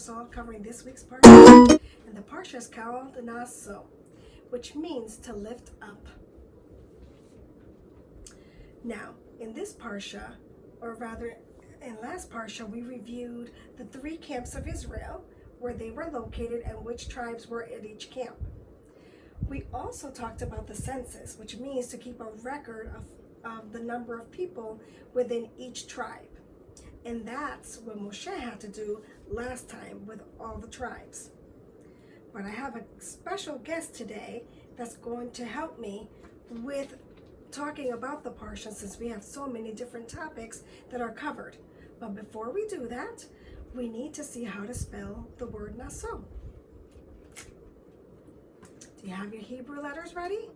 Marisol, covering this week's Parsha, and the Parsha is called Naso, which means to lift up. Now, in this Parsha, or rather in last Parsha, we reviewed the 3 camps of Israel, where they were located and which tribes were at each camp. We also talked about the census, which means to keep a record of the number of people within each tribe. And that's what Moshe had to do last time with all the tribes. But I have a special guest today that's going to help me with talking about the Parsha, since we have so many different topics that are covered. But before we do that, we need to see how to spell the word Naso. Do you have your Hebrew letters ready?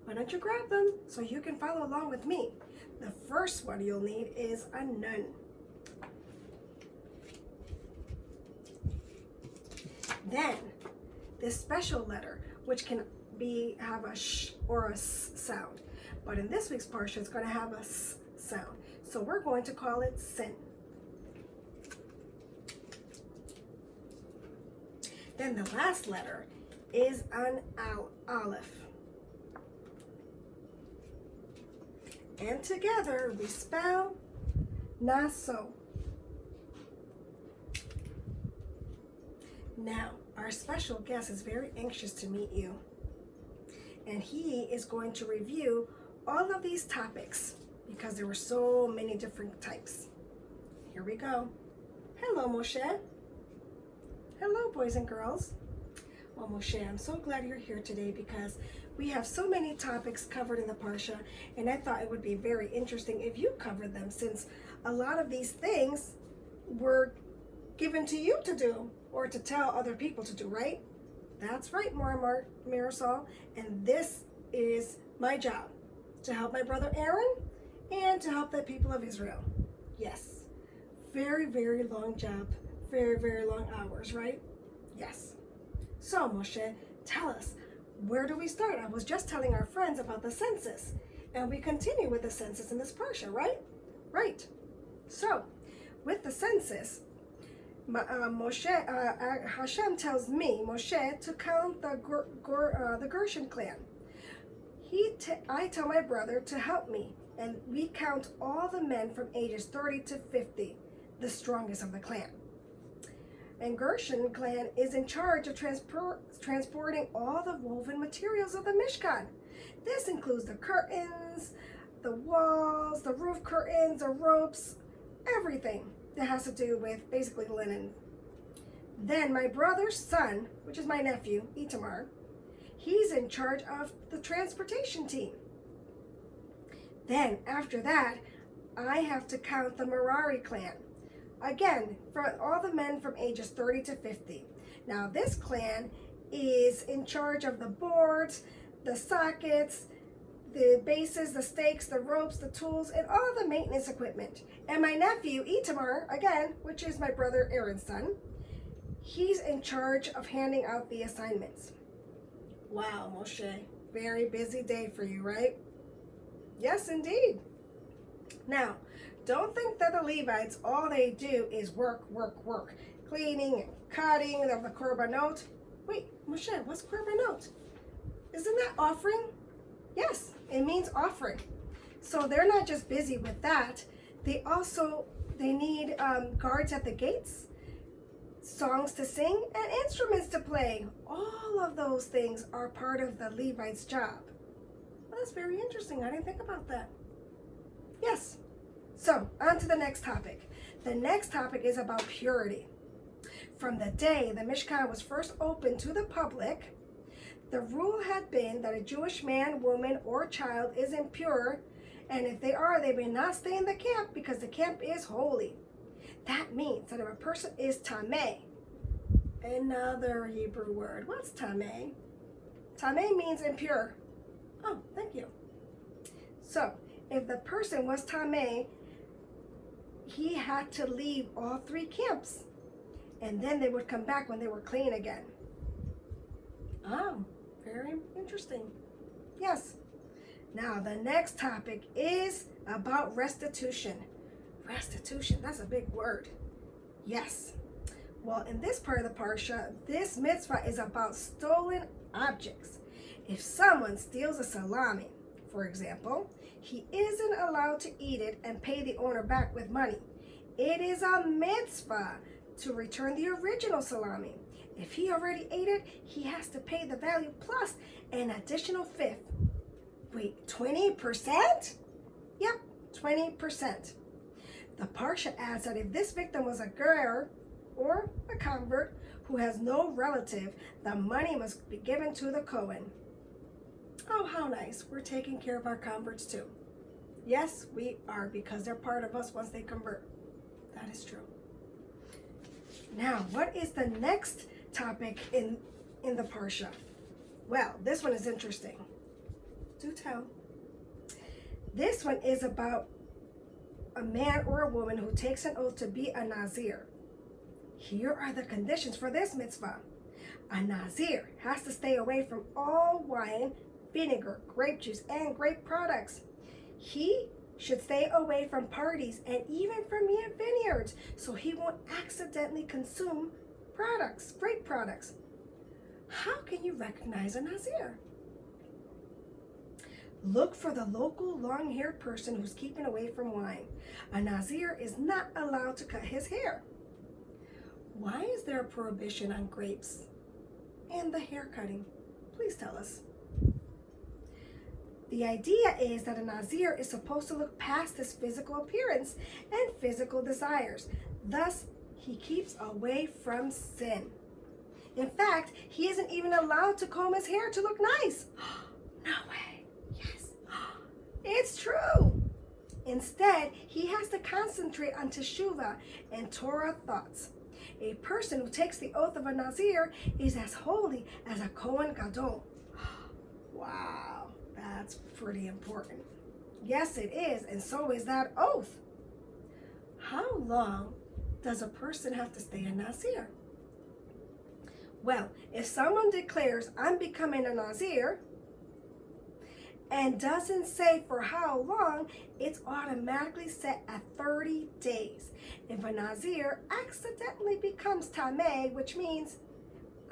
Why don't you grab them so you can follow along with me? The first one you'll need is a nun. Then, this special letter, which can have a sh or a s sound. But in this week's Parsha, it's going to have a s sound. So we're going to call it sin. Then the last letter is an aleph. And together we spell Naso. Now, our special guest is very anxious to meet you. And he is going to review all of these topics because there were so many different types. Here we go. Hello, Moshe. Hello, boys and girls. Well, Moshe, I'm so glad you're here today because we have so many topics covered in the Parsha, and I thought it would be very interesting if you covered them, since a lot of these things were given to you to do or to tell other people to do, right? That's right, Morah Marisol, and this is my job, to help my brother Aaron and to help the people of Israel. Yes, very, very long job, very, very long hours, right? Yes. So, Moshe, tell us, where do we start? I was just telling our friends about the census, and we continue with the census in this Parsha, right? Right. So, with the census, Hashem tells me, Moshe, to count the Gershon clan. I tell my brother to help me, and we count all the men from ages 30 to 50, the strongest of the clan. And Gershon clan is in charge of transporting all the woven materials of the Mishkan. This includes the curtains, the walls, the roof curtains, the ropes, everything that has to do with basically linen. Then my brother's son, which is my nephew, Itamar, he's in charge of the transportation team. Then after that, I have to count the Merari clan. Again, for all the men from ages 30 to 50. Now this clan is in charge of the boards, the sockets, the bases, the stakes, the ropes, the tools, and all the maintenance equipment. And my nephew, Itamar, again, which is my brother Aaron's son, he's in charge of handing out the assignments. Wow, Moshe, very busy day for you, right? Yes, indeed. Now, don't think that the Levites, all they do is work, cleaning and cutting of the korbanot. Wait, Moshe, what's korbanot? Isn't that offering? Yes, it means offering. So they're not just busy with that. They need guards at the gates, songs to sing, and instruments to play. All of those things are part of the Levites' job. Well, that's very interesting. I didn't think about that. Yes. So, on to the next topic. The next topic is about purity. From the day the Mishkan was first opened to the public, the rule had been that a Jewish man, woman, or child is impure, and if they are, they may not stay in the camp because the camp is holy. That means that if a person is tameh, another Hebrew word. What's tameh? Tameh means impure. Oh, thank you. So, if the person was tameh, he had to leave all 3 camps, and then they would come back when they were clean again. Oh, very interesting. Yes. Now, the next topic is about restitution. Restitution, that's a big word. Yes. Well, in this part of the Parsha, this mitzvah is about stolen objects. If someone steals a salami, for example, he isn't allowed to eat it and pay the owner back with money. It is a mitzvah to return the original salami. If he already ate it, he has to pay the value plus an additional fifth. Wait, 20%? Yep, 20%. The Parsha adds that if this victim was a ger or a convert who has no relative, the money must be given to the Kohen. Oh, how nice. We're taking care of our converts too. Yes, we are, because they're part of us once they convert. That is true. Now, what is the next topic in the Parsha? Well, this one is interesting. Do tell. This one is about a man or a woman who takes an oath to be a Nazir. Here are the conditions for this mitzvah. A Nazir has to stay away from all wine, vinegar, grape juice, and grape products. He should stay away from parties and even from vineyards, so he won't accidentally consume grape products. How can you recognize a Nazir? Look for the local long-haired person who's keeping away from wine. A Nazir is not allowed to cut his hair. Why is there a prohibition on grapes and the hair cutting? Please tell us. The idea is that a Nazir is supposed to look past his physical appearance and physical desires. Thus, he keeps away from sin. In fact, he isn't even allowed to comb his hair to look nice. No way. Yes. It's true. Instead, he has to concentrate on teshuvah and Torah thoughts. A person who takes the oath of a Nazir is as holy as a Kohen Gadol. Wow, that's pretty important. Yes, it is, and so is that oath. How long does a person have to stay a Nazir? Well, if someone declares, I'm becoming a Nazir, and doesn't say for how long, it's automatically set at 30 days. If a Nazir accidentally becomes Tameh, which means,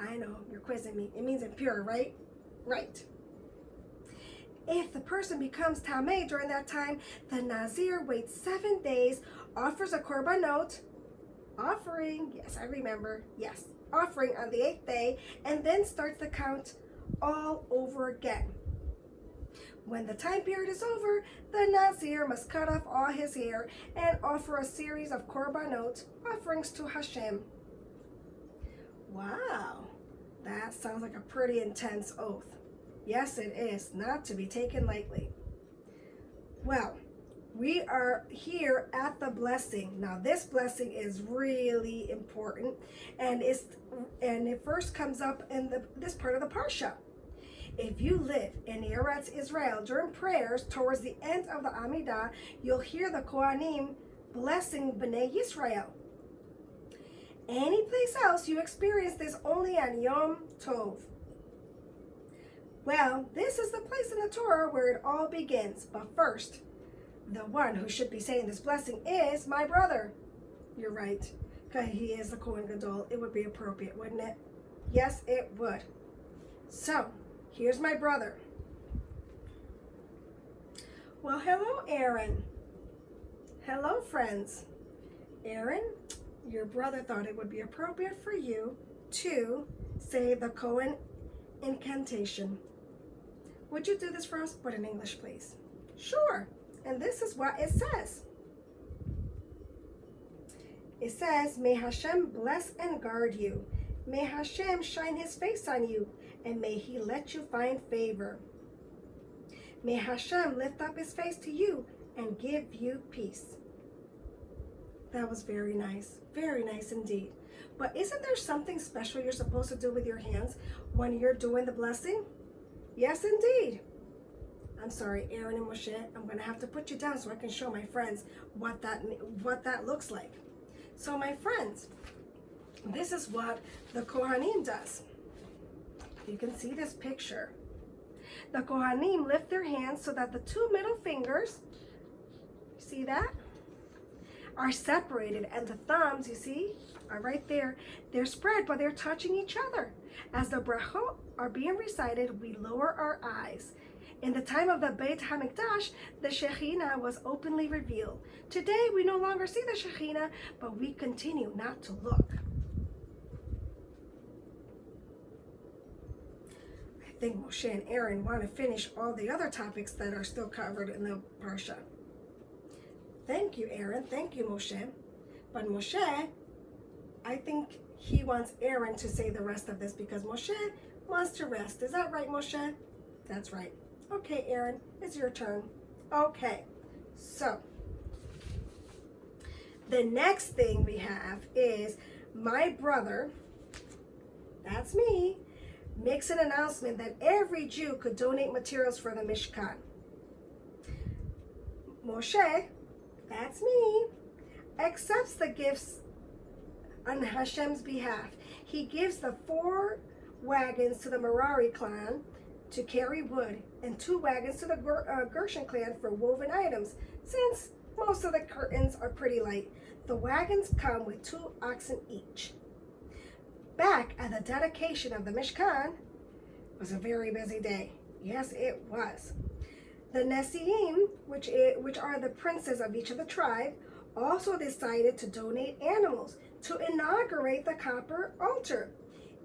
I know, you're quizzing me, it means impure, right? Right. If the person becomes Tameh during that time, the Nazir waits 7 days, offers a korbanot, offering, yes, I remember, yes, offering on the 8th day, and then starts the count all over again. When the time period is over, the Nazir must cut off all his hair and offer a series of korbanot, offerings to Hashem. Wow, that sounds like a pretty intense oath. Yes, it is, not to be taken lightly. Well, we are here at the blessing. Now, this blessing is really important, and it first comes up in this part of the Parsha. If you live in Eretz Israel during prayers towards the end of the Amidah, you'll hear the Kohanim blessing Bnei Yisrael. Any place else, you experience this only on Yom Tov. Well, this is the place in the Torah where it all begins. But first, the one who should be saying this blessing is my brother. You're right, because he is the Kohen Gadol. It would be appropriate, wouldn't it? Yes, it would. So, here's my brother. Well, hello, Aaron. Hello, friends. Aaron, your brother thought it would be appropriate for you to say the Kohen incantation. Would you do this for us, but in English, please? Sure. And this is what it says. It says, may Hashem bless and guard you. May Hashem shine his face on you, and may he let you find favor. May Hashem lift up his face to you and give you peace. That was very nice indeed. But isn't there something special you're supposed to do with your hands when you're doing the blessing? Yes, indeed. I'm sorry, Aaron and Moshe, I'm going to have to put you down so I can show my friends what that looks like. So my friends, this is what the Kohanim does. You can see this picture. The Kohanim lift their hands so that the two middle fingers, see that, are separated, and the thumbs, you see, are right there. They're spread, but they're touching each other. As the brachot are being recited, we lower our eyes. In the time of the Beit HaMikdash, the Shekhinah was openly revealed. Today, we no longer see the Shekhinah, but we continue not to look. I think Moshe and Aaron want to finish all the other topics that are still covered in the Parsha. Thank you, Aaron. Thank you, Moshe. But Moshe, I think he wants Aaron to say the rest of this because Moshe wants to rest. Is that right, Moshe? That's right. Okay, Aaron, it's your turn. Okay, so the next thing we have is my brother, that's me, makes an announcement that every Jew could donate materials for the Mishkan. Moshe, that's me, accepts the gifts on Hashem's behalf. He gives the 4 wagons to the Merari clan to carry wood, and 2 wagons to the Gershon clan for woven items. Since most of the curtains are pretty light, the wagons come with 2 oxen each. Back at the dedication of the Mishkan was a very busy day. Yes, it was. The Nesiim, which are the princes of each of the tribe, also decided to donate animals to inaugurate the copper altar.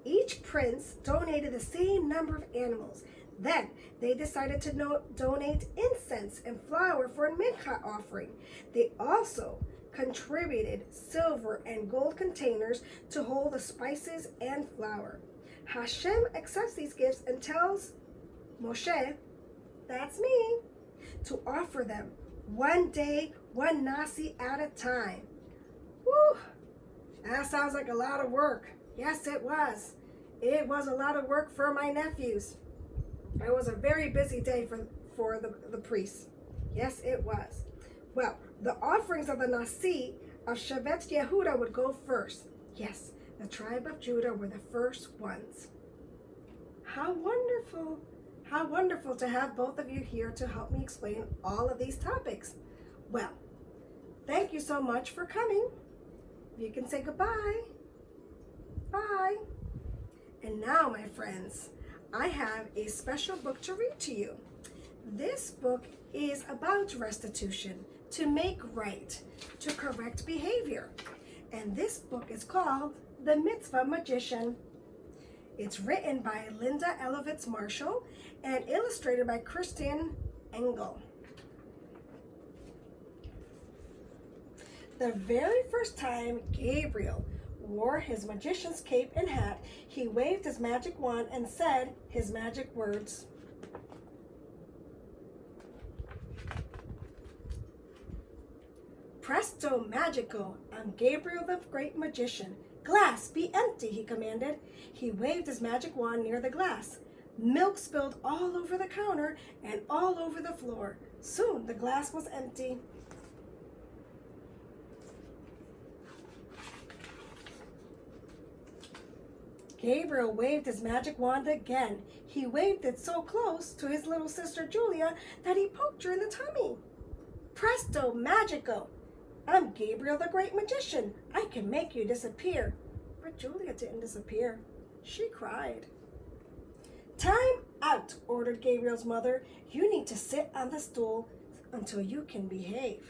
Each prince donated the same number of animals. Then they decided to donate incense and flour for a mincha offering. They also contributed silver and gold containers to hold the spices and flour. Hashem accepts these gifts and tells Moshe, that's me, to offer them one day, one nasi at a time. Woo! That sounds like a lot of work. Yes, it was. It was a lot of work for my nephews. It was a very busy day for the priests. Yes, it was. Well, the offerings of the Nasi of Shevet Yehuda would go first. Yes, the tribe of Judah were the first ones. How wonderful. How wonderful to have both of you here to help me explain all of these topics. Well, thank you so much for coming. You can say goodbye. Bye. And now, my friends, I have a special book to read to you. This book is about restitution, to make right, to correct behavior. And this book is called The Mitzvah Magician. It's written by Linda Elovitz Marshall and illustrated by Kristen Engel. The very first time Gabriel wore his magician's cape and hat, he waved his magic wand and said his magic words. Presto magico, I'm Gabriel the great magician. Glass, be empty, he commanded. He waved his magic wand near the glass. Milk spilled all over the counter and all over the floor. Soon the glass was empty. Gabriel waved his magic wand again. He waved it so close to his little sister Julia that he poked her in the tummy. Presto magico! I'm Gabriel the great magician. I can make you disappear. But Julia didn't disappear. She cried. Time out, ordered Gabriel's mother. You need to sit on the stool until you can behave.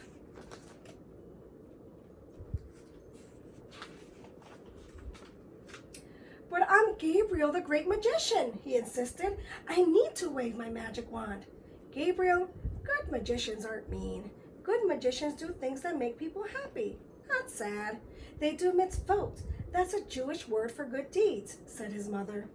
But I'm Gabriel the great magician, he insisted. I need to wave my magic wand. Gabriel, good magicians aren't mean. Good magicians do things that make people happy, not sad. They do mitzvot. That's a Jewish word for good deeds, said his mother.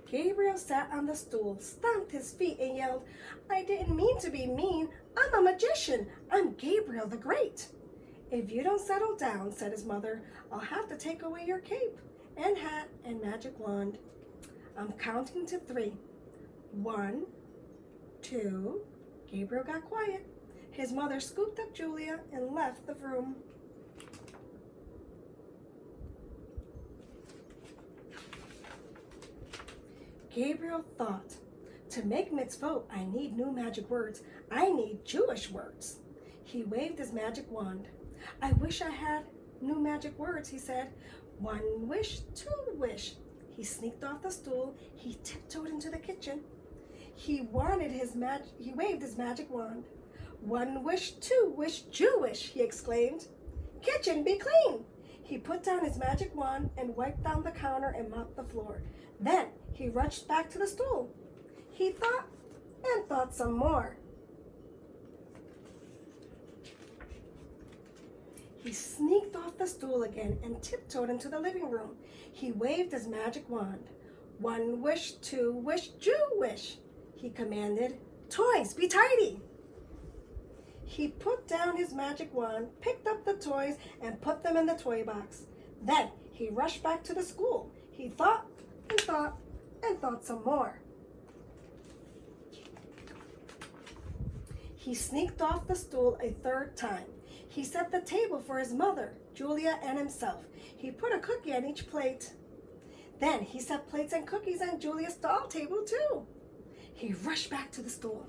Gabriel sat on the stool, stomped his feet, and yelled, I didn't mean to be mean. I'm a magician. I'm Gabriel the Great. If you don't settle down, said his mother, I'll have to take away your cape and hat and magic wand. I'm counting to 3. 1, 2. Gabriel got quiet. His mother scooped up Julia and left the room. Gabriel thought, To make mitzvot, I need new magic words. I need Jewish words. He waved his magic wand. I wish I had new magic words, he said. One wish, two wish. He sneaked off the stool. He tiptoed into the kitchen. He waved his magic wand. One wish, two wish, Jewish, he exclaimed. Kitchen, be clean. He put down his magic wand and wiped down the counter and mopped the floor. Then he rushed back to the stool. He thought and thought some more. He sneaked off the stool again and tiptoed into the living room. He waved his magic wand. One wish, two wish, Jewish, he commanded. Toys, be tidy. He put down his magic wand, picked up the toys, and put them in the toy box. Then he rushed back to the school. He thought and thought and thought some more. He sneaked off the stool a third time. He set the table for his mother, Julia, and himself. He put a cookie on each plate. Then he set plates and cookies on Julia's doll table too. He rushed back to the stool.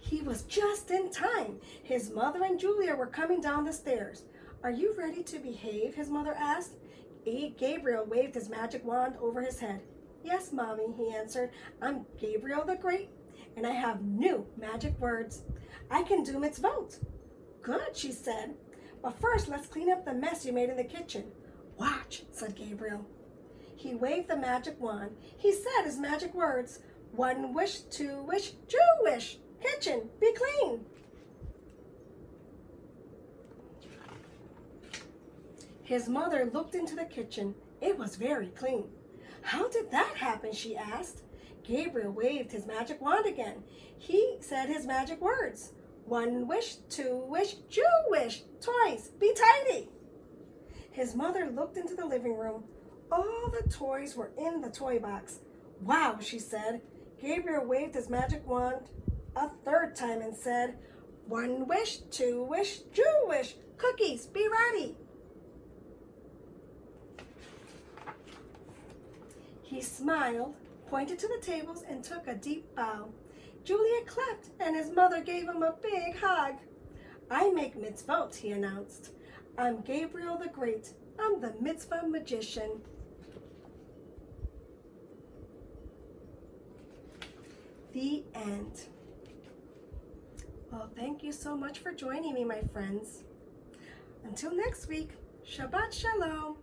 He was just in time. His mother and Julia were coming down the stairs. Are you ready to behave? His mother asked. Gabriel waved his magic wand over his head. Yes, Mommy, he answered. I'm Gabriel the Great, and I have new magic words. I can do mitzvot. Good, she said. But first, let's clean up the mess you made in the kitchen. Watch, said Gabriel. He waved the magic wand. He said his magic words. One wish, two wish, Jewish. Kitchen, be clean. His mother looked into the kitchen. It was very clean. How did that happen, she asked. Gabriel waved his magic wand again. He said his magic words. One wish, two wish, Jewish. Toys, be tidy. His mother looked into the living room. All the toys were in the toy box. Wow, she said. Gabriel waved his magic wand a third time and said, one wish, two wish, Jewish. Cookies, be ready. He smiled, pointed to the tables, and took a deep bow. Julia clapped, and his mother gave him a big hug. I make mitzvot, he announced. I'm Gabriel the Great. I'm the Mitzvah Magician. The end. Well, thank you so much for joining me, my friends. Until next week, Shabbat Shalom.